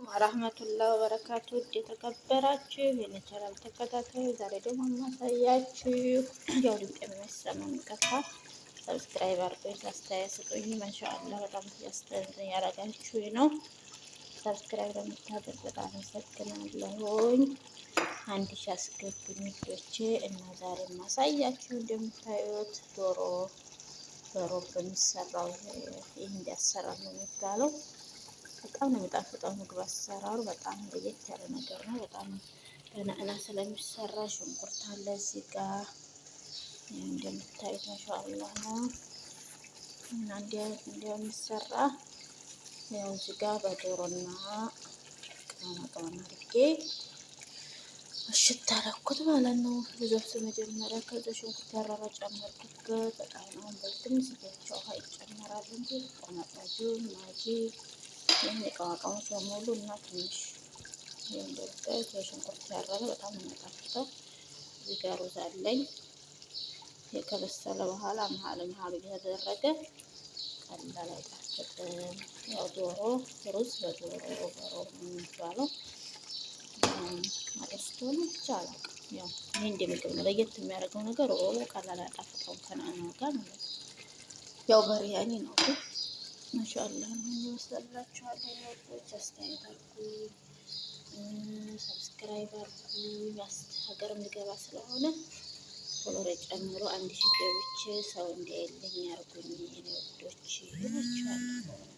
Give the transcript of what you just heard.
ወራህመቱላሂ ወበረካቱ። የተከበራችሁ የኔ ቻናል ተከታታዩ ዛሬ ደግሞ ማሳያችሁ ያው ድምጤ የሚሰማው ከፋ ሰብስክራይብ አድርጉኝ፣ አስተያየት ስጡኝ። ማሻአላህ በጣም ያረጋችሁ ነው። ሰብስክራይብ ለምታደርጉ በጣም አመሰግናለሁኝ። 1000 አስገቡኝ ልጆቼ እና ዛሬ ማሳያችሁ እንደምታዩት ዶሮ በሚሰራው ይህ እንዲያሰራ ነው የሚባለው። በጣም ነው የሚጣፍጠው። ምግብ አሰራሩ በጣም ለየት ያለ ነገር ነው። በጣም በነዕና ስለሚሰራ ሽንኩርት አለ እዚህ ጋር እንደምታዩት ማሻአላህ ነው። እና እንደሚሰራ ያው እዚህ ጋር በዶሮና ቅመማ ቅመም አድርጌ እሽት አደረኩት ማለት ነው። ብዙዎች መጀመሪያ ከዛ ሽንኩርት ያረራ ጨመርኩበት። በጣም ነው በትንሽ ውሃ ይጨመራል እንጂ ቆማጣጁ ማጂ የቃዋቃዎች በሙሉ እና ትንሽ እንደምታዩት የሽንኩርት ያረረ በጣም የሚጣፍጠው። እዚህ ጋር ሩዝ አለኝ። የከበሰለ በኋላ መሀል እየተደረገ ቀላል አይጣፍጥም። ያው ዶሮ ሩዝ በዶሮ የሚባለው አረስቶ ነው ይቻላል። ያው ይሄ እንደምግብ ነው። ለየት የሚያደርገው ነገር ቀላል አያጣፍጠውም ከነአናው ጋር ማለት ነው። ያው በሪያኒ ነው ግን ማሻአላህ ነው የሚወስደላችኋለሁ። ወዶች አስተያየት አድርጉኝ፣ ሰብስክራይብ አድርጉኝ። ሀገርም ልገባ ስለሆነ ቶሎ ጨምሮ 1000 ገብቼ ሰው እንዲያይልኝ አድርጉኝ። ወዶች ይላችኋለሁ።